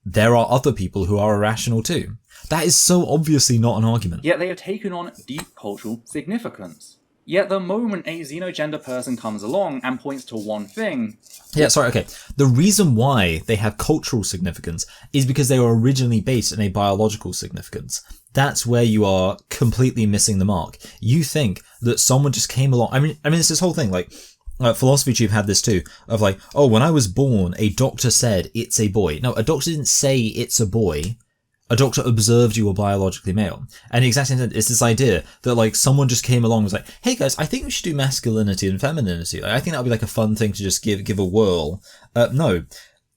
there are other people who are irrational too. That is so obviously not an argument. Yet they have taken on deep cultural significance. Yet the moment a xenogender person comes along and points to one thing... Yeah, sorry, okay. The reason why they have cultural significance is because they were originally based in a biological significance. That's where you are completely missing the mark. You think that someone just came along... I mean, it's this whole thing, like... Philosophy Tube had this too, of like, oh, when I was born, a doctor said it's a boy. No, a doctor didn't say it's a boy. A doctor observed you were biologically male. And the exact same thing, it's this idea that like someone just came along and was like, hey guys, I think we should do masculinity and femininity. Like, I think that would be like a fun thing to just give a whirl. No.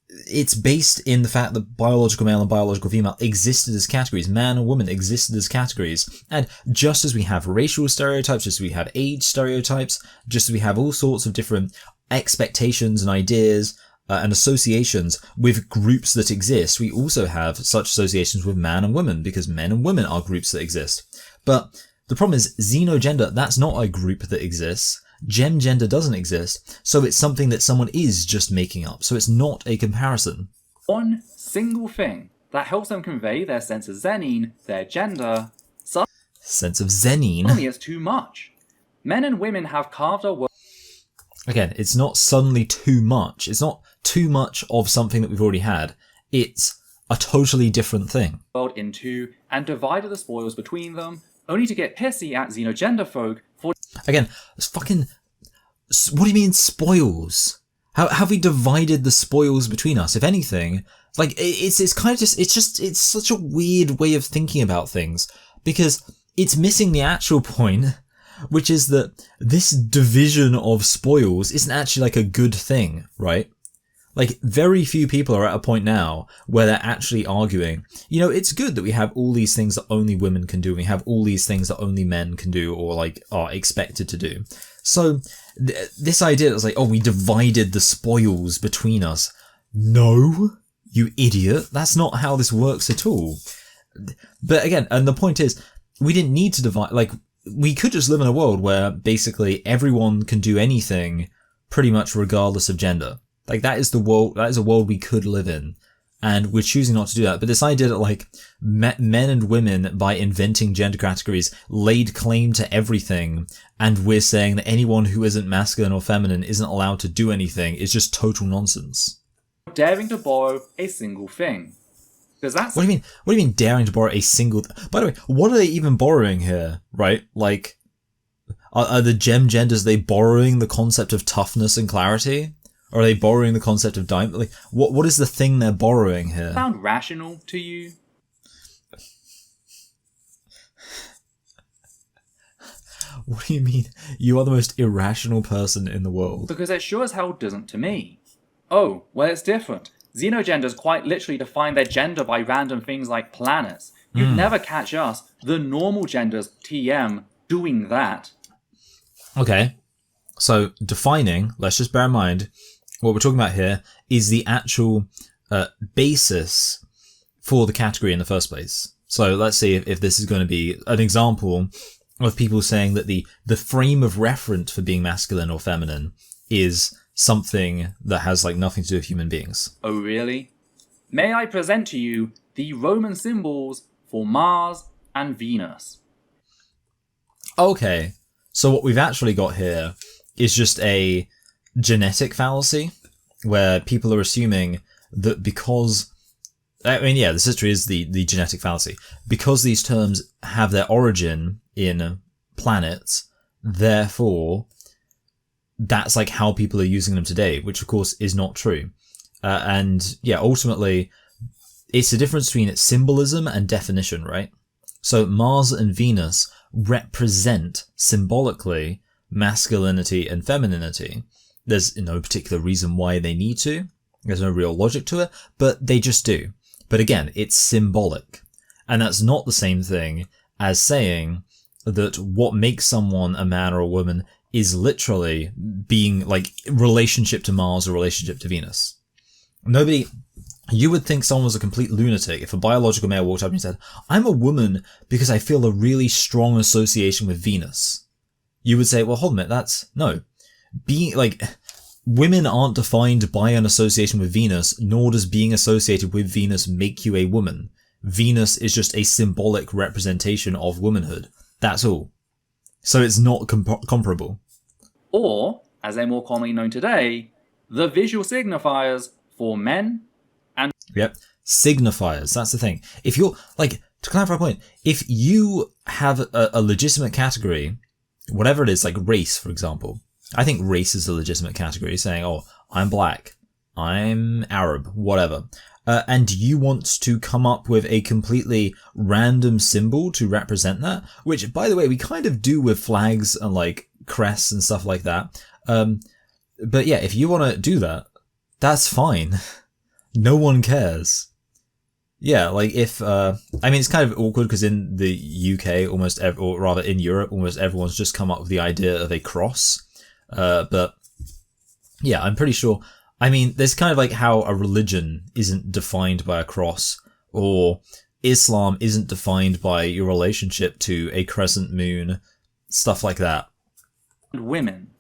It's based in the fact that biological male and biological female existed as categories. Man and woman existed as categories. And just as we have racial stereotypes, just as we have age stereotypes, just as we have all sorts of different expectations and ideas and associations with groups that exist, we also have such associations with man and woman, because men and women are groups that exist. But the problem is, xenogender, that's not a group that exists. Gender doesn't exist, so it's something that someone is just making up, so it's not a comparison. One single thing that helps them convey their sense of xenine, their gender, Sense of xenine? suddenly it's too much. Men and women have carved our world. Again, it's not suddenly too much. It's not too much of something that we've already had. It's a totally different thing. In two and divided the spoils between them, only to get pissy at xenogender folk for. Again, it's fucking. What do you mean spoils? How have we divided the spoils between us? If anything, like it's kind of it's such a weird way of thinking about things, because it's missing the actual point, which is that this division of spoils isn't actually like a good thing, right? Like, very few people are at a point now where they're actually arguing, you know, it's good that we have all these things that only women can do, and we have all these things that only men can do, or like are expected to do. So this idea that's like, oh, we divided the spoils between us. No, you idiot. That's not how this works at all. But again, and the point is, we didn't need to divide, like, we could just live in a world where basically everyone can do anything pretty much regardless of gender. Like, that is the world, that is a world we could live in. And we're choosing not to do that. But this idea that, like, men and women, by inventing gender categories, laid claim to everything, and we're saying that anyone who isn't masculine or feminine isn't allowed to do anything, is just total nonsense. Daring to borrow a single thing. Because that's. What do you mean? What do you mean daring to borrow a single? By the way, what are they even borrowing here? Right? Like, are the genders, they borrowing the concept of toughness and clarity? Or are they borrowing the concept of diamond? Like, what is the thing they're borrowing here? Sound rational to you? What do you mean? You are the most irrational person in the world. Because it sure as hell doesn't to me. Oh, well, it's different. Xenogenders quite literally define their gender by random things like planets. You'd never catch us, the normal genders, TM, doing that. Okay. So, defining, let's just bear in mind, what we're talking about here is the actual basis for the category in the first place. So let's see if this is going to be an example of people saying that the frame of reference for being masculine or feminine is something that has like nothing to do with human beings. Oh really? May I present to you the Roman symbols for Mars and Venus? Okay, so what we've actually got here is just a genetic fallacy, where people are assuming that because, I mean, yeah, this history is the genetic fallacy. Because these terms have their origin in planets, therefore, that's like how people are using them today, which of course is not true. And yeah, ultimately, it's the difference between symbolism and definition, right? So Mars and Venus represent symbolically masculinity and femininity. There's no particular reason why they need to. There's no real logic to it, but they just do. But again, it's symbolic. And that's not the same thing as saying that what makes someone a man or a woman is literally being like relationship to Mars or relationship to Venus. You would think someone was a complete lunatic if a biological male walked up and said, I'm a woman because I feel a really strong association with Venus. You would say, well, hold a minute, no. Being like, women aren't defined by an association with Venus, nor does being associated with Venus make you a woman. Venus is just a symbolic representation of womanhood. That's all. So it's not comparable. Or, as they're more commonly known today, the visual signifiers for men and... Yep. Signifiers, that's the thing. If you're, like, to clarify a point, if you have a legitimate category, whatever it is, like race, for example, I think race is a legitimate category, saying, oh, I'm black, I'm Arab, whatever. And you want to come up with a completely random symbol to represent that, which, by the way, we kind of do with flags and, like, crests and stuff like that. But yeah, if you want to do that, that's fine. No one cares. Yeah, like if, I mean, it's kind of awkward because in the UK, or rather in Europe, almost everyone's just come up with the idea of a cross. But yeah, I'm pretty sure I mean, there's kind of like how a religion isn't defined by a cross, or Islam isn't defined by your relationship to a crescent moon, stuff like that. Women.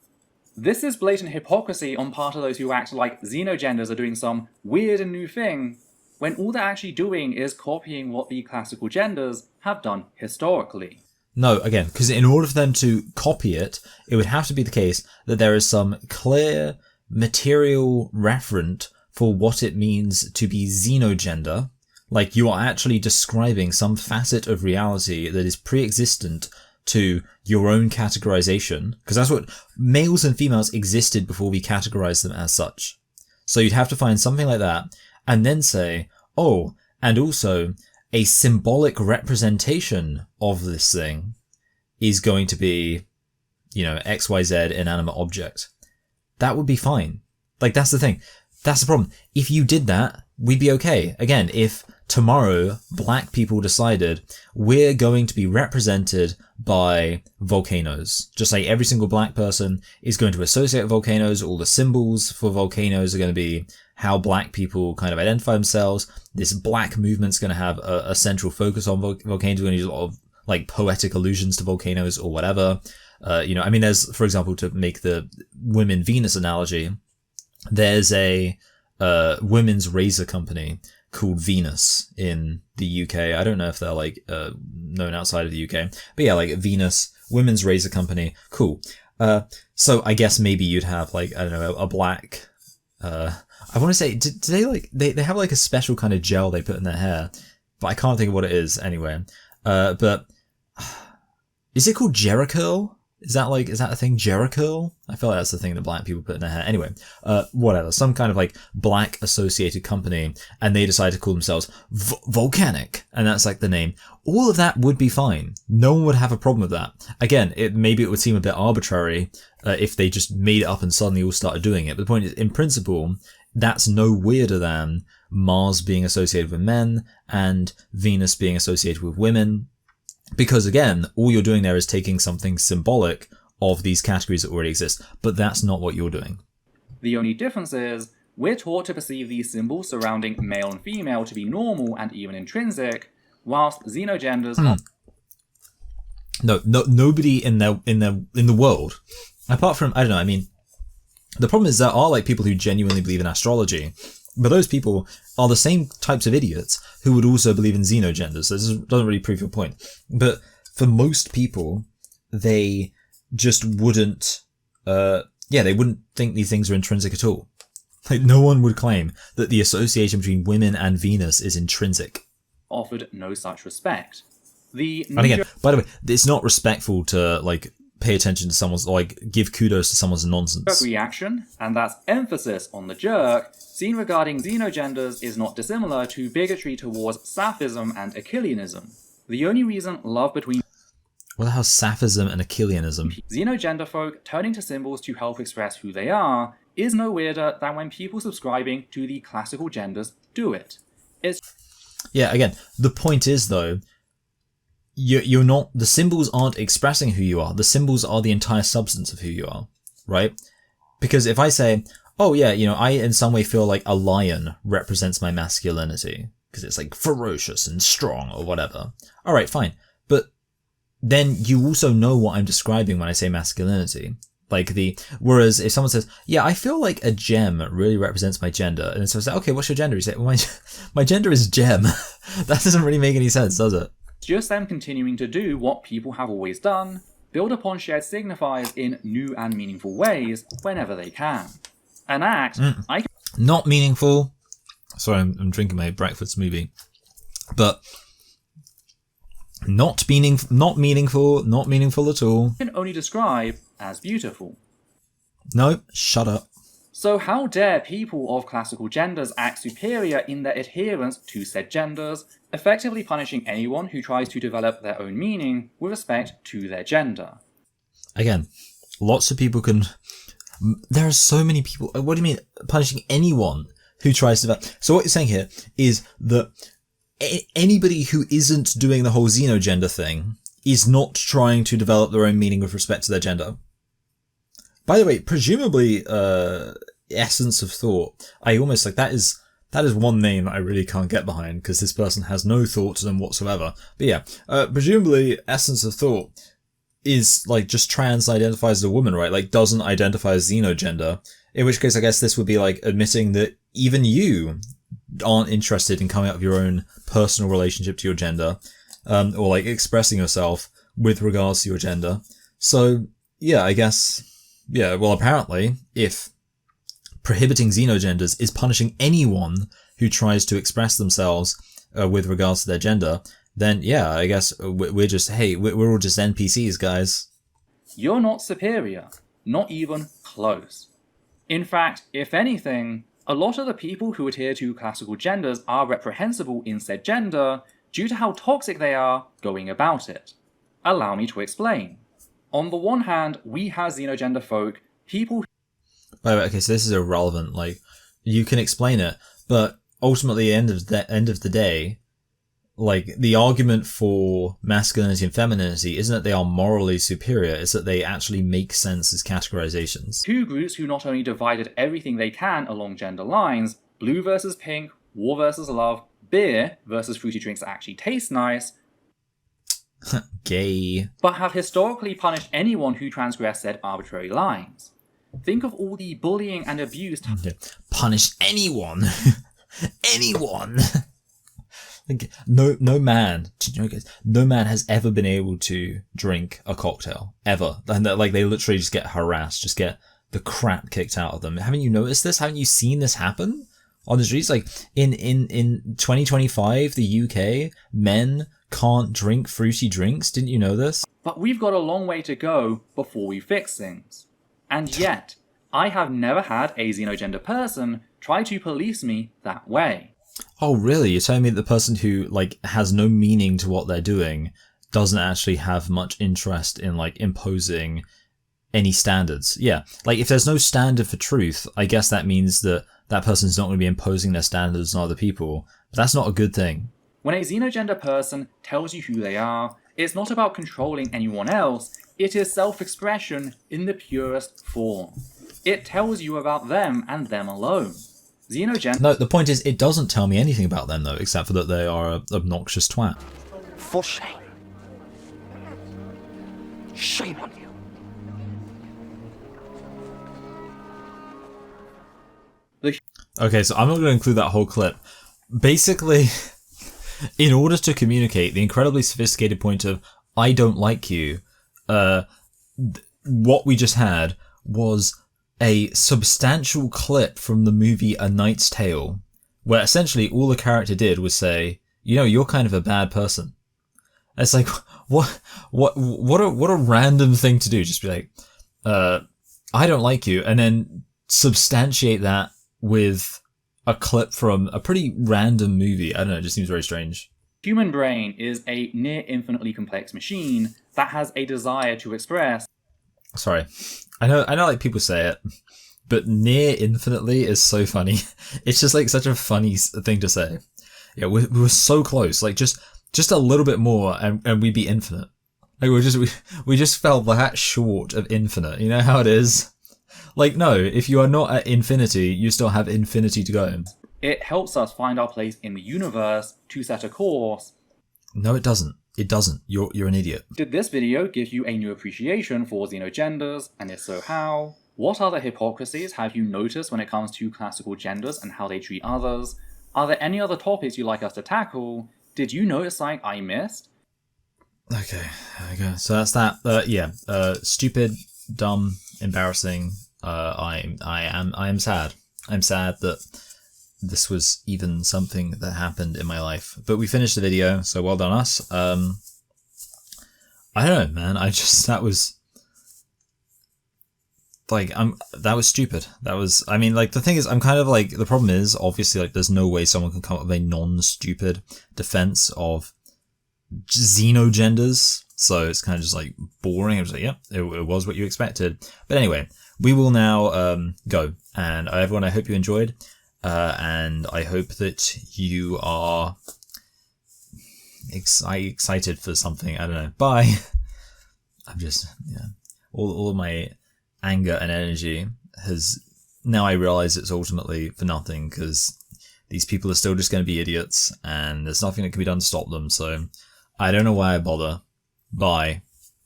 This is blatant hypocrisy on part of those who act like xenogenders are doing some weird and new thing, when all they're actually doing is copying what the classical genders have done historically. No, again, because in order for them to copy it, it would have to be the case that there is some clear material referent for what it means to be xenogender. Like, you are actually describing some facet of reality that is pre-existent to your own categorization, because that's what males and females existed before we categorized them as such. So you'd have to find something like that, and then say, oh, and also a symbolic representation of this thing is going to be, you know, XYZ inanimate object. That would be fine. Like, that's the thing. That's the problem. If you did that, we'd be okay. Again, if tomorrow black people decided we're going to be represented by volcanoes, just like every single black person is going to associate with volcanoes, all the symbols for volcanoes are going to be how black people kind of identify themselves. This black movement's going to have a central focus on volcanoes. We're going to use a lot of like poetic allusions to volcanoes or whatever. You know, I mean, there's, for example, to make the women Venus analogy, there's a women's razor company called Venus in the UK. I don't know if they're like known outside of the UK, but yeah, like Venus, women's razor company. Cool. So I guess maybe you'd have like, I don't know, a black, I want to say, do they like, they have like a special kind of gel they put in their hair, but I can't think of what it is anyway. But is it called Jericho? Is that a thing, Jericho? I feel like that's the thing that black people put in their hair. Anyway, whatever, some kind of like black associated company, and they decide to call themselves Volcanic, and that's like the name. All of that would be fine. No one would have a problem with that. Again, maybe it would seem a bit arbitrary if they just made it up and suddenly all started doing it. But the point is, in principle, that's no weirder than Mars being associated with men and Venus being associated with women. Because again, all you're doing there is taking something symbolic of these categories that already exist, but that's not what you're doing. The only difference is, we're taught to perceive these symbols surrounding male and female to be normal and even intrinsic, whilst xenogenders are... No, nobody in the world, apart from, I don't know, I mean, the problem is there are like people who genuinely believe in astrology, but those people are the same types of idiots who would also believe in xenogenders. So this doesn't really prove your point. But for most people, they just wouldn't, they wouldn't think these things are intrinsic at all. Like, no one would claim that the association between women and Venus is intrinsic. Offered no such respect. And again, by the way, it's not respectful to, like, pay attention to someone's, like, give kudos to someone's nonsense. Reaction, and that's emphasis on the jerk, seen regarding xenogenders is not dissimilar to bigotry towards Sapphism and Achilleanism. The only reason love between... What the hell's Sapphism and Achilleanism? Xenogender folk turning to symbols to help express who they are is no weirder than when people subscribing to the classical genders do it. Yeah, again, the point is, though, you're not, the symbols aren't expressing who you are. The symbols are the entire substance of who you are, right? Because if I say, oh yeah, you know, I in some way feel like a lion represents my masculinity because it's like ferocious and strong or whatever. All right, fine. But then you also know what I'm describing when I say masculinity. Like whereas if someone says, yeah, I feel like a gem really represents my gender. And so I say, okay, what's your gender? You say, well, my gender is gem. That doesn't really make any sense, does it? Just them continuing to do what people have always done, build upon shared signifiers in new and meaningful ways whenever they can. An act not meaningful. Sorry, I'm drinking my breakfast smoothie. But not meaningful at all. Can only describe as beautiful. No, shut up. So how dare people of classical genders act superior in their adherence to said genders, effectively punishing anyone who tries to develop their own meaning with respect to their gender? Again, lots of people can... There are so many people... What do you mean, punishing anyone who tries to develop... So what you're saying here is that anybody who isn't doing the whole xenogender thing is not trying to develop their own meaning with respect to their gender. By the way, presumably, essence of thought. I almost like that is one name that I really can't get behind because this person has no thought to them whatsoever. But yeah, presumably essence of thought is like just trans identifies as a woman, right? Like doesn't identify as xenogender. In which case, I guess this would be like admitting that even you aren't interested in coming up with your own personal relationship to your gender, or like expressing yourself with regards to your gender. So yeah, I guess, yeah, well apparently if prohibiting xenogenders is punishing anyone who tries to express themselves with regards to their gender, then yeah, I guess we're just, hey, we're all just NPCs, guys. You're not superior, not even close. In fact, if anything, a lot of the people who adhere to classical genders are reprehensible in said gender due to how toxic they are going about it. Allow me to explain. On the one hand, we have xenogender folk, people. By the way, okay, so this is irrelevant. Like, you can explain it, but ultimately, end of the day, like the argument for masculinity and femininity isn't that they are morally superior; it's that they actually make sense as categorizations. Two groups who not only divided everything they can along gender lines, blue versus pink, war versus love, beer versus fruity drinks that actually taste nice, gay, but have historically punished anyone who transgressed said arbitrary lines. Think of all the bullying and abuse. Punish anyone, anyone. Like, no man has ever been able to drink a cocktail ever, and like they literally just get harassed, just get the crap kicked out of them. Haven't you noticed this? Haven't you seen this happen on the streets? Like in 2025, the UK, men can't drink fruity drinks. Didn't you know this? But we've got a long way to go before we fix things. And yet, I have never had a xenogender person try to police me that way. Oh, really? You're telling me that the person who, like, has no meaning to what they're doing doesn't actually have much interest in, like, imposing any standards? Yeah. Like, if there's no standard for truth, I guess that means that that person's not going to be imposing their standards on other people. But that's not a good thing. When a xenogender person tells you who they are, it's not about controlling anyone else, it is self-expression in the purest form. It tells you about them and them alone. No, the point is, it doesn't tell me anything about them, though, except for that they are an obnoxious twat. For shame. Shame on you. Okay, so I'm not going to include that whole clip. Basically, in order to communicate the incredibly sophisticated point of, I don't like you, what we just had was a substantial clip from the movie A Knight's Tale, where essentially all the character did was say, you know, you're kind of a bad person. It's like, what a random thing to do. Just be like, I don't like you, and then substantiate that with a clip from a pretty random movie. I don't know, it just seems very strange. Human brain is a near infinitely complex machine that has a desire to express. Sorry. I know like people say it, but near infinitely is so funny. It's just like such a funny thing to say. Yeah, we were so close. Like just a little bit more and we'd be infinite. Like we just fell that short of infinite. You know how it is? Like no, if you are not at infinity, you still have infinity to go. It helps us find our place in the universe to set a course. No, it doesn't. It doesn't. You're an idiot. Did this video give you a new appreciation for xenogenders, and if so, how? What other hypocrisies have you noticed when it comes to classical genders and how they treat others? Are there any other topics you'd like us to tackle? Did you notice something I missed? Okay, there we go. So that's that. Stupid, dumb, embarrassing. I am sad. I'm sad that this was even something that happened in my life. But we finished the video, so well done us. I don't know, man. That was like, that was stupid. The thing is, I'm kind of like, the problem is, obviously, like, there's no way someone can come up with a non-stupid defense of xenogenders. So it's kind of just like boring. I was like, yeah, it was what you expected. But anyway, we will now go. And everyone, I hope you enjoyed. And I hope that you are excited for something. I don't know. Bye. I'm just, yeah. All of my anger and energy has now I realize it's ultimately for nothing, because these people are still just going to be idiots, and there's nothing that can be done to stop them, so I don't know why I bother. Bye.